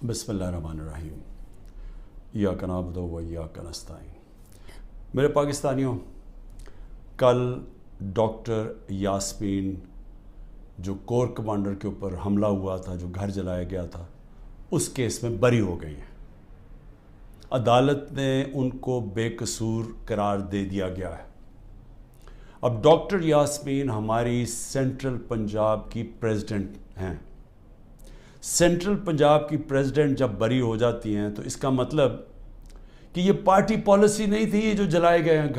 بسم اللہ الرحمن الرحیم ایاک نعبد و ایاک نستعین۔ میرے پاکستانیوں، کل ڈاکٹر یاسمین جو کور کمانڈر کے اوپر حملہ ہوا تھا، جو گھر جلایا گیا تھا، اس کیس میں بری ہو گئی ہیں۔ عدالت نے ان کو بے قصور قرار دے دیا گیا ہے۔ اب ڈاکٹر یاسمین ہماری سینٹرل پنجاب کی پریزیڈنٹ ہیں۔ سینٹرل پنجاب کی پریزیڈنٹ جب بری ہو جاتی ہیں تو اس کا مطلب کہ یہ پارٹی پالیسی نہیں تھی، یہ جو جلائے گئے ہیں،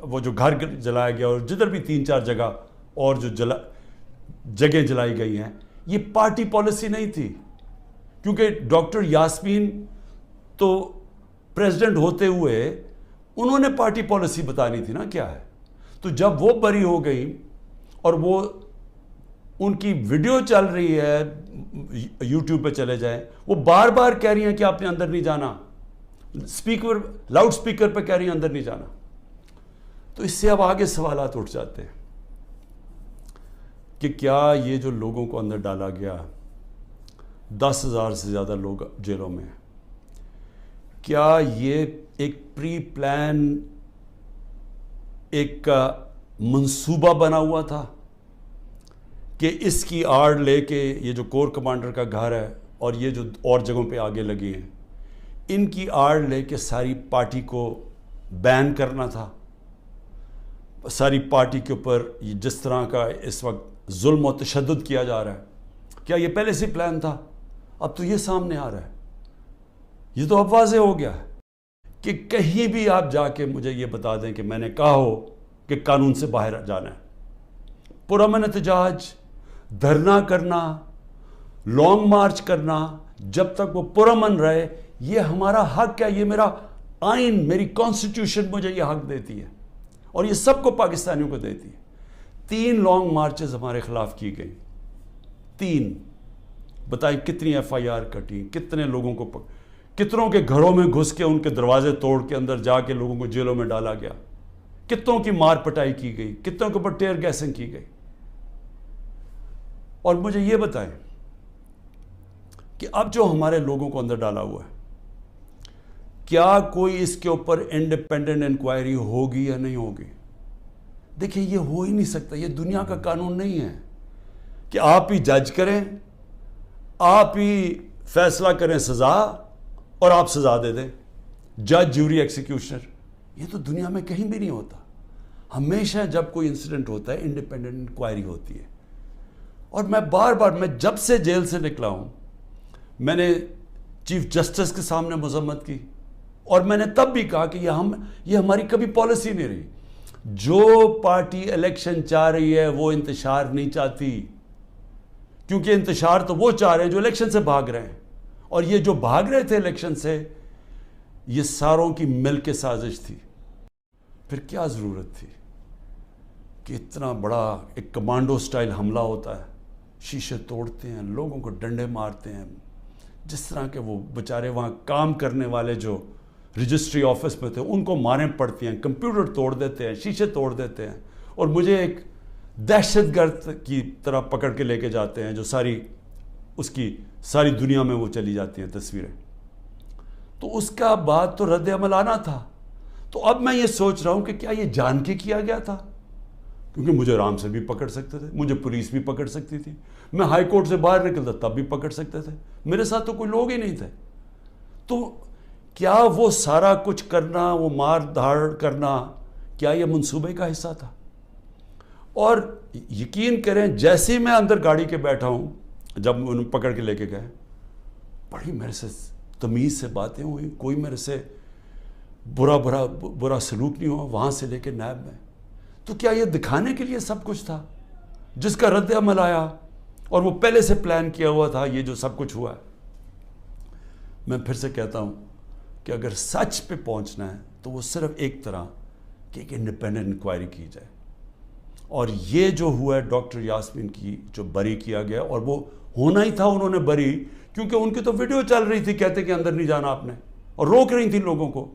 وہ جو گھر جلایا گیا اور جدھر بھی 3-4 جگہ اور جو جگہیں جلائی گئی ہیں، یہ پارٹی پالیسی نہیں تھی، کیونکہ ڈاکٹر یاسمین تو پریزیڈنٹ ہوتے ہوئے انہوں نے پارٹی پالیسی بتانی تھی نا کیا ہے۔ تو جب وہ بری ہو گئی اور وہ ان کی ویڈیو چل رہی ہے، یوٹیوب پہ چلے جائیں، وہ بار بار کہہ رہی ہیں کہ آپ نے اندر نہیں جانا، لاؤڈ سپیکر پہ کہہ رہی ہیں اندر نہیں جانا۔ تو اس سے اب آگے سوالات اٹھ جاتے ہیں کہ کیا یہ جو لوگوں کو اندر ڈالا گیا، 10,000 سے زیادہ لوگ جیلوں میں ہیں، کیا یہ ایک پری پلان ایک منصوبہ بنا ہوا تھا کہ اس کی آڑ لے کے یہ جو کور کمانڈر کا گھر ہے اور یہ جو اور جگہوں پہ آگے لگی ہیں، ان کی آڑ لے کے ساری پارٹی کو بین کرنا تھا؟ ساری پارٹی کے اوپر جس طرح کا اس وقت ظلم و تشدد کیا جا رہا ہے، کیا یہ پہلے سے پلان تھا؟ اب تو یہ سامنے آ رہا ہے، یہ تو اب واضح ہو گیا ہے کہ کہیں بھی آپ جا کے مجھے یہ بتا دیں کہ میں نے کہا ہو کہ قانون سے باہر جانا ہے، پرامن احتجاج، دھرنا کرنا، لانگ مارچ کرنا، جب تک وہ پرامن رہے، یہ ہمارا حق ہے، یہ میرا آئین، میری کانسٹیٹیوشن مجھے یہ حق دیتی ہے اور یہ سب کو پاکستانیوں کو دیتی ہے۔ 3 لانگ مارچز ہمارے خلاف کی گئی، 3۔ بتائیں کتنی FIR کٹی، کتنے لوگوں کو کتنوں کے گھروں میں گھس کے ان کے دروازے توڑ کے اندر جا کے لوگوں کو جیلوں میں ڈالا گیا، کتنوں کی مار پٹائی کی گئی، کتنوں کے اوپر ٹیئر گیسنگ کی گئی۔ اور مجھے یہ بتائیں کہ اب جو ہمارے لوگوں کو اندر ڈالا ہوا ہے، کیا کوئی اس کے اوپر انڈیپینڈنٹ انکوائری ہوگی یا نہیں ہوگی؟ دیکھیں، یہ ہو ہی نہیں سکتا، یہ دنیا کا قانون نہیں ہے کہ آپ ہی جج کریں، آپ ہی فیصلہ کریں سزا اور آپ سزا دے دیں، جج، جیوری، ایکسیکیوشنر۔ یہ تو دنیا میں کہیں بھی نہیں ہوتا۔ ہمیشہ جب کوئی انسیڈنٹ ہوتا ہے انڈیپینڈنٹ انکوائری ہوتی ہے۔ اور میں بار بار، میں جب سے جیل سے نکلا ہوں، میں نے چیف جسٹس کے سامنے مذمت کی اور میں نے تب بھی کہا کہ یہ ہماری کبھی پالیسی نہیں رہی۔ جو پارٹی الیکشن چاہ رہی ہے وہ انتشار نہیں چاہتی، کیونکہ انتشار تو وہ چاہ رہے ہیں جو الیکشن سے بھاگ رہے ہیں، اور یہ جو بھاگ رہے تھے الیکشن سے، یہ ساروں کی مل کے سازش تھی۔ پھر کیا ضرورت تھی کہ اتنا بڑا ایک کمانڈو سٹائل حملہ ہوتا ہے، شیشے توڑتے ہیں، لوگوں کو ڈنڈے مارتے ہیں، جس طرح کے وہ بیچارے وہاں کام کرنے والے جو رجسٹری آفس میں تھے ان کو ماریں پڑتی ہیں، کمپیوٹر توڑ دیتے ہیں، شیشے توڑ دیتے ہیں، اور مجھے ایک دہشت گرد کی طرح پکڑ کے لے کے جاتے ہیں، جو اس کی ساری دنیا میں وہ چلی جاتی ہیں تصویریں۔ تو اس کا بعد تو رد عمل آنا تھا۔ تو اب میں یہ سوچ رہا ہوں کہ کیا یہ جان کے کیا گیا تھا؟ کیونکہ مجھے آرام سے بھی پکڑ سکتے تھے، مجھے پولیس بھی پکڑ سکتی تھی، میں ہائی کورٹ سے باہر نکلتا تب بھی پکڑ سکتے تھے، میرے ساتھ تو کوئی لوگ ہی نہیں تھے۔ تو کیا وہ سارا کچھ کرنا، وہ مار دھاڑ کرنا، کیا یہ منصوبے کا حصہ تھا؟ اور یقین کریں، جیسے ہی میں اندر گاڑی کے بیٹھا ہوں، جب انہوں پکڑ کے لے کے گئے، بڑی میرے سے تمیز سے باتیں ہوئی، کوئی میرے سے برا سلوک نہیں ہوا، وہاں سے لے کے نیب میں۔ تو کیا یہ دکھانے کے لیے سب کچھ تھا، جس کا رد عمل آیا اور وہ پہلے سے پلان کیا ہوا تھا، یہ جو سب کچھ ہوا ہے؟ میں پھر سے کہتا ہوں کہ اگر سچ پہ پہنچنا ہے تو وہ صرف ایک طرح کہ ایک انڈیپینڈنٹ انکوائری کی جائے۔ اور یہ جو ہوا ہے ڈاکٹر یاسمین کی جو بری کیا گیا، اور وہ ہونا ہی تھا، انہوں نے بری، کیونکہ ان کی تو ویڈیو چل رہی تھی کہتے کہ اندر نہیں جانا آپ نے، اور روک رہی تھی لوگوں کو،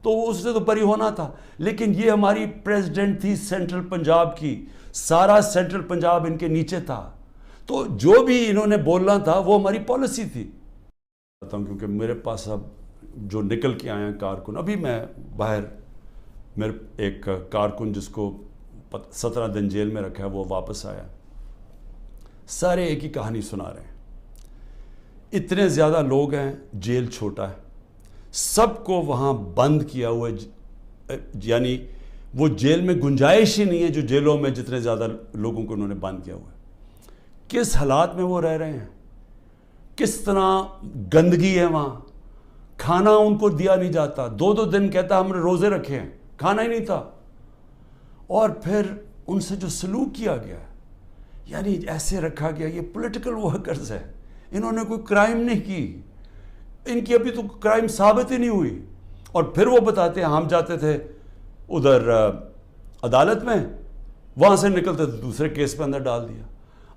تو اس سے تو بری ہونا تھا۔ لیکن یہ ہماری پریزیڈنٹ تھی سینٹرل پنجاب کی، سارا سینٹرل پنجاب ان کے نیچے تھا، تو جو بھی انہوں نے بولنا تھا وہ ہماری پالیسی تھی۔ چاہتا ہوں کیونکہ میرے پاس اب جو نکل کے آئے ہیں کارکن, ابھی میں باہر میرے ایک کارکن جس کو 17 دن جیل میں رکھا ہے وہ واپس آیا, سارے ایک ہی کہانی سنا رہے ہیں. اتنے زیادہ لوگ ہیں, جیل چھوٹا ہے, سب کو وہاں بند کیا ہوا ہے, یعنی وہ جیل میں گنجائش ہی نہیں ہے جو جیلوں میں جتنے زیادہ لوگوں کو انہوں نے بند کیا ہوا ہے. کس حالات میں وہ رہ رہے ہیں, کس طرح گندگی ہے وہاں, کھانا ان کو دیا نہیں جاتا, 2 دن کہتا ہم نے روزے رکھے ہیں, کھانا ہی نہیں تھا. اور پھر ان سے جو سلوک کیا گیا یعنی ایسے رکھا گیا, یہ پولیٹیکل ورکرز ہے, انہوں نے کوئی کرائم نہیں کی, ان کی ابھی تو کرائم ثابت ہی نہیں ہوئی, اور پھر وہ بتاتے ہیں ہم جاتے تھے ادھر عدالت میں, وہاں سے نکلتے تھے دوسرے کیس پہ اندر ڈال دیا.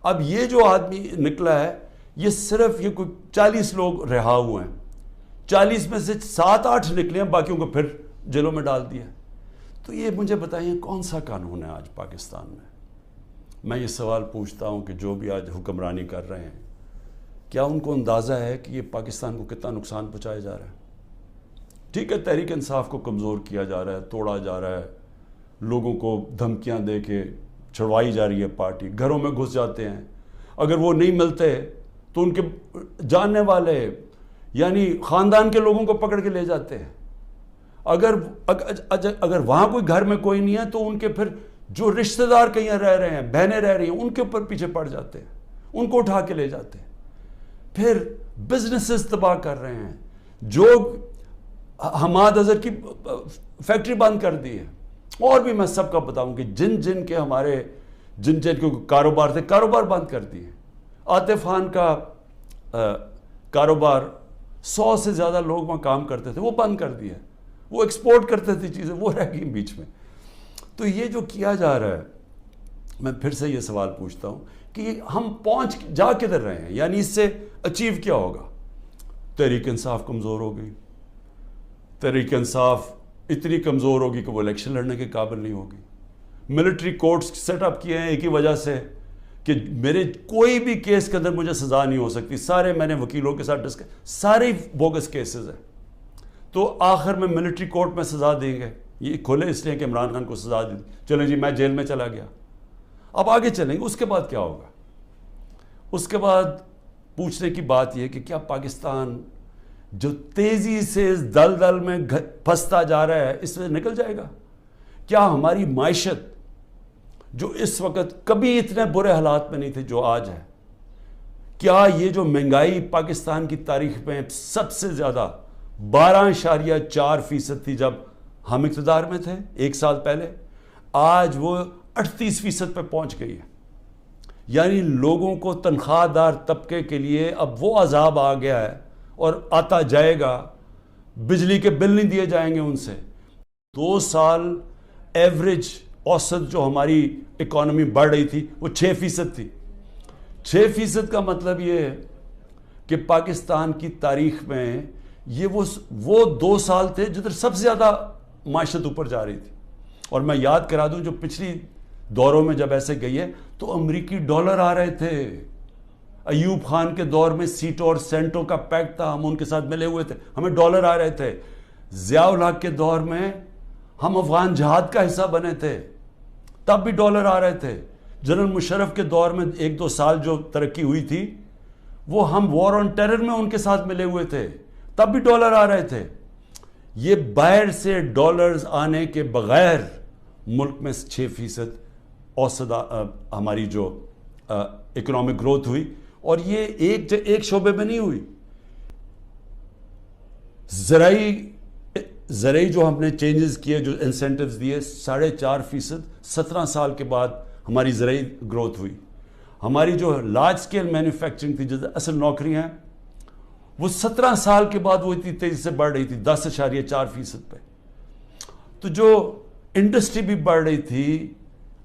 اب یہ جو آدمی نکلا ہے یہ صرف یہ کوئی 40 لوگ رہا ہوئے ہیں, 40 میں سے 7-8 نکلے ہیں, باقیوں کو پھر جیلوں میں ڈال دیا. تو یہ مجھے بتائیے کون سا قانون ہے آج پاکستان میں؟ میں یہ سوال پوچھتا ہوں کہ جو بھی آج حکمرانی کر رہے ہیں, کیا ان کو اندازہ ہے کہ یہ پاکستان کو کتنا نقصان پہنچایا جا رہا ہے؟ ٹھیک ہے, تحریک انصاف کو کمزور کیا جا رہا ہے, توڑا جا رہا ہے, لوگوں کو دھمکیاں دے کے چھڑوائی جا رہی ہے پارٹی, گھروں میں گھس جاتے ہیں, اگر وہ نہیں ملتے تو ان کے جاننے والے یعنی خاندان کے لوگوں کو پکڑ کے لے جاتے ہیں. اگر وہاں کوئی گھر میں کوئی نہیں ہے تو ان کے پھر جو رشتہ دار کہیں رہ رہے ہیں, بہنیں رہ رہی ہیں, ان کے اوپر پیچھے پڑ جاتے ہیں, ان کو اٹھا کے لے جاتے ہیں. پھر بزنسز تباہ کر رہے ہیں, جو حماد اظہر کی فیکٹری بند کر دی ہے, اور بھی میں سب کا بتاؤں کہ جن کے ہمارے جن کے کاروبار تھے کاروبار بند کر دیے. عاطف خان کا کاروبار 100 سے زیادہ لوگ وہاں کام کرتے تھے, وہ بند کر دیا. وہ ایکسپورٹ کرتے تھے چیزیں, وہ رہ گئی بیچ میں. تو یہ جو کیا جا رہا ہے, میں پھر سے یہ سوال پوچھتا ہوں کہ ہم جا کدھر رہے ہیں, یعنی اس سے اچیو کیا ہوگا؟ تحریک انصاف کمزور ہو گئی, تحریک انصاف اتنی کمزور ہوگی کہ وہ الیکشن لڑنے کے قابل نہیں ہوگی. ملٹری کورٹس سیٹ اپ کیے ہیں ایک ہی وجہ سے کہ میرے کوئی بھی کیس کے اندر مجھے سزا نہیں ہو سکتی, سارے میں نے وکیلوں کے ساتھ سارے بوگس کیسز ہیں, تو آخر میں ملٹری کورٹ میں سزا دیں گے. یہ کھولے اس لیے کہ عمران خان کو سزا دی, چلیں جی میں جیل میں چلا گیا, اب آگے چلیں گے, اس کے بعد کیا ہوگا؟ اس کے بعد پوچھنے کی بات یہ کہ کیا پاکستان جو تیزی سے اس دلدل میں پھنستا جا رہا ہے اس سے نکل جائے گا؟ کیا ہماری معیشت جو اس وقت کبھی اتنے برے حالات میں نہیں تھے جو آج ہے, کیا یہ جو مہنگائی پاکستان کی تاریخ میں سب سے زیادہ 12.4% تھی جب ہم اقتدار میں تھے 1 سال پہلے, آج وہ 38% پہ پہنچ گئی ہے. یعنی لوگوں کو تنخواہ دار طبقے کے لیے اب وہ عذاب آ گیا ہے اور آتا جائے گا, بجلی کے بل نہیں دیے جائیں گے ان سے. 2 سال ایوریج اوسط جو ہماری اکانومی بڑھ رہی تھی وہ 6% تھی. 6% کا مطلب یہ ہے کہ پاکستان کی تاریخ میں یہ وہ 2 سال تھے جدھر سب سے زیادہ معیشت اوپر جا رہی تھی. اور میں یاد کرا دوں جو پچھلی دوروں میں جب ایسے گئی ہے تو امریکی ڈالر آ رہے تھے. ایوب خان کے دور میں سیٹو اور سینٹو کا پیکٹ تھا, ہم ان کے ساتھ ملے ہوئے تھے, ہمیں ڈالر آ رہے تھے. ضیاء الحق کے دور میں ہم افغان جہاد کا حصہ بنے تھے, تب بھی ڈالر آ رہے تھے. جنرل مشرف کے دور میں 1-2 سال جو ترقی ہوئی تھی وہ ہم وار آن ٹیرر میں ان کے ساتھ ملے ہوئے تھے, تب بھی ڈالر آ رہے تھے. یہ باہر سے ڈالرز آنے کے بغیر ملک میں 6% اوسط ہماری جو اکنامک گروتھ ہوئی, اور یہ ایک شعبے میں نہیں ہوئی. زرعی جو ہم نے چینجز کیے, جو انسینٹیوز دیے, 4.5%, 17 سال کے بعد ہماری زرعی گروتھ ہوئی. ہماری جو لارج سکیل مینوفیکچرنگ تھی, جو اصل نوکریاں ہیں, وہ 17 سال کے بعد وہ اتنی تیزی سے بڑھ رہی تھی 10.4% پہ. تو جو انڈسٹری بھی بڑھ رہی تھی,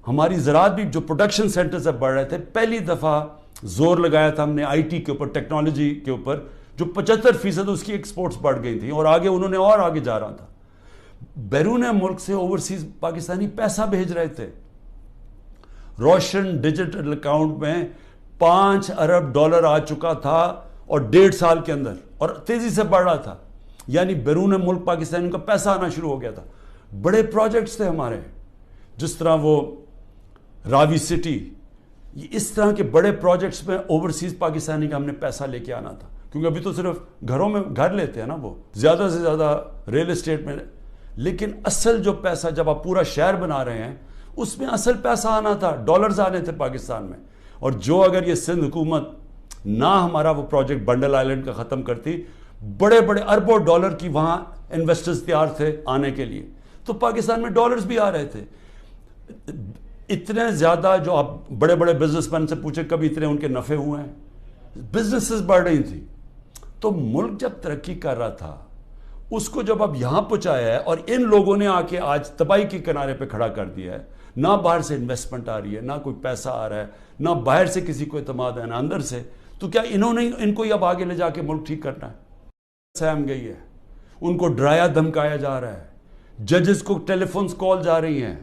ہماری زراعت بھی, جو پروڈکشن سینٹر سے بڑھ رہے تھے, پہلی دفعہ زور لگایا تھا ہم نے آئی ٹی کے اوپر, ٹیکنالوجی کے اوپر, جو 75% اس کی ایکسپورٹس بڑھ گئی تھیں, اور آگے انہوں نے اور آگے جا رہا تھا. بیرون ملک سے اوورسیز پاکستانی پیسہ بھیج رہے تھے. روشن ڈیجیٹل اکاؤنٹ میں $5 ارب آ چکا تھا, اور 1.5 سال کے اندر اور تیزی سے بڑھ رہا تھا، یعنی بیرون ملک پاکستانیوں کا پیسہ آنا شروع ہو گیا تھا. بڑے پروجیکٹس تھے ہمارے، جس طرح وہ راوی سٹی، اس طرح کے بڑے پروجیکٹس میں اوورسیز پاکستانی کا ہم نے پیسہ لے کے آنا تھا، کیونکہ ابھی تو صرف گھروں میں گھر لیتے ہیں نا، وہ زیادہ سے زیادہ ریل اسٹیٹ میں. لیکن اصل جو پیسہ جب آپ پورا شہر بنا رہے ہیں، اس میں اصل پیسہ آنا تھا، ڈالرز آنے تھے پاکستان میں. اور جو اگر یہ سندھ حکومت نہ ہمارا وہ پروجیکٹ بنڈل آئلینڈ کا ختم کرتی، بڑے بڑے اربوں ڈالر کی وہاں انویسٹرز تیار تھے آنے کے لیے، تو پاکستان میں ڈالرز بھی آ رہے تھے. اتنے زیادہ، جو آپ بڑے بڑے بزنس مین سے پوچھیں کبھی اتنے ان کے نفع ہوئے ہیں، بزنسز بڑھ رہی تھی. تو ملک جب ترقی کر رہا تھا، اس کو جب اب یہاں پہنچایا ہے اور ان لوگوں نے آ کے آج تباہی کے کنارے پہ کھڑا کر دیا ہے، نہ باہر سے انویسٹمنٹ آ رہی ہے، نہ کوئی پیسہ آ رہا ہے، نہ باہر سے کسی کو اعتماد ہے، نہ اندر سے، تو کیا انہوں نے ان کو اب آگے لے جا کے ملک ٹھیک کرنا ہے؟ سہم گئی ہے، ان کو ڈرایا دھمکایا جا رہا ہے، ججز کو ٹیلی فونز کال جا رہی ہیں،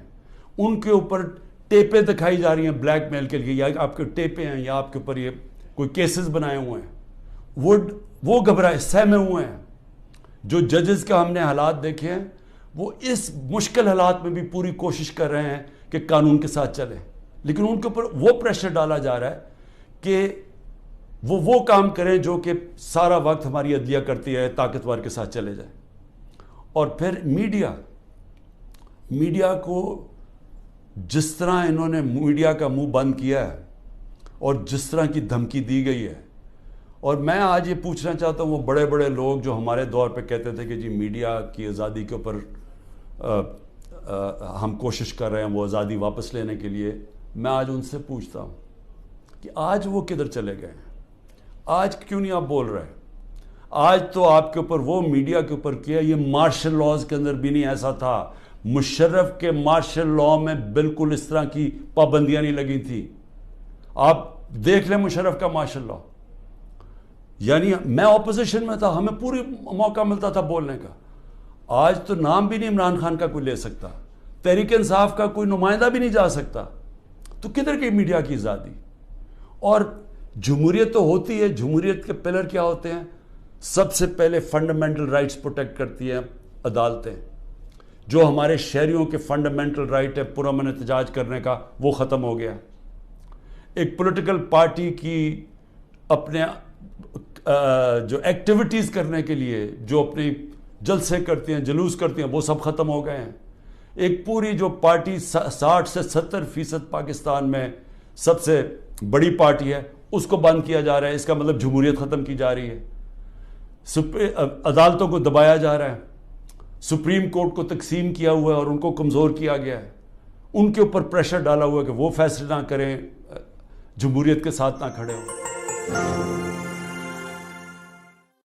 ان کے اوپر ٹیپیں دکھائی جا رہی ہیں بلیک میل کے لیے، یا آپ کے ٹیپیں ہیں یا آپ کے اوپر یہ کوئی کیسز بنائے ہوئے ہیں، وہ گھبرائے سہمے ہوئے ہیں. جو ججز کا ہم نے حالات دیکھے ہیں، وہ اس مشکل حالات میں بھی پوری کوشش کر رہے ہیں کہ قانون کے ساتھ چلیں، لیکن ان کے اوپر وہ پریشر ڈالا جا رہا ہے کہ وہ کام کریں جو کہ سارا وقت ہماری عدلیہ کرتی ہے، طاقتور کے ساتھ چلے جائیں. اور پھر میڈیا کو جس طرح انہوں نے میڈیا کا منہ بند کیا ہے اور جس طرح کی دھمکی دی گئی ہے، اور میں آج یہ پوچھنا چاہتا ہوں وہ بڑے بڑے لوگ جو ہمارے دور پہ کہتے تھے کہ جی میڈیا کی آزادی کے اوپر ہم کوشش کر رہے ہیں وہ آزادی واپس لینے کے لیے، میں آج ان سے پوچھتا ہوں کہ آج وہ کدھر چلے گئے ہیں؟ آج کیوں نہیں آپ بول رہے؟ آج تو آپ کے اوپر وہ میڈیا کے اوپر کیا، یہ مارشل لاز کے اندر بھی نہیں ایسا تھا. مشرف کے مارشل لا میں بالکل اس طرح کی پابندیاں نہیں لگی تھی. آپ دیکھ لیں مشرف کا مارشل لا، یعنی میں اپوزیشن میں تھا، ہمیں پوری موقع ملتا تھا بولنے کا. آج تو نام بھی نہیں عمران خان کا کوئی لے سکتا، تحریک انصاف کا کوئی نمائندہ بھی نہیں جا سکتا. تو کدھر کی میڈیا کی آزادی؟ اور جمہوریت تو ہوتی ہے، جمہوریت کے پلر کیا ہوتے ہیں؟ سب سے پہلے فنڈامنٹل رائٹس پروٹیکٹ کرتی ہیں عدالتیں. جو ہمارے شہریوں کے فنڈامنٹل رائٹ ہے پرامن احتجاج کرنے کا، وہ ختم ہو گیا. ایک پولیٹیکل پارٹی کی اپنے جو ایکٹیویٹیز کرنے کے لیے جو اپنی جلسے کرتی ہیں، جلوس کرتی ہیں، وہ سب ختم ہو گئے ہیں. ایک پوری جو پارٹی 60 سے 70% پاکستان میں سب سے بڑی پارٹی ہے، اس کو بند کیا جا رہا ہے. اس کا مطلب جمہوریت ختم کی جا رہی ہے. عدالتوں کو دبایا جا رہا ہے، سپریم کورٹ کو تقسیم کیا ہوا ہے اور ان کو کمزور کیا گیا ہے. ان کے اوپر پریشر ڈالا ہوا ہے کہ وہ فیصلے نہ کریں، جمہوریت کے ساتھ نہ کھڑے ہوں.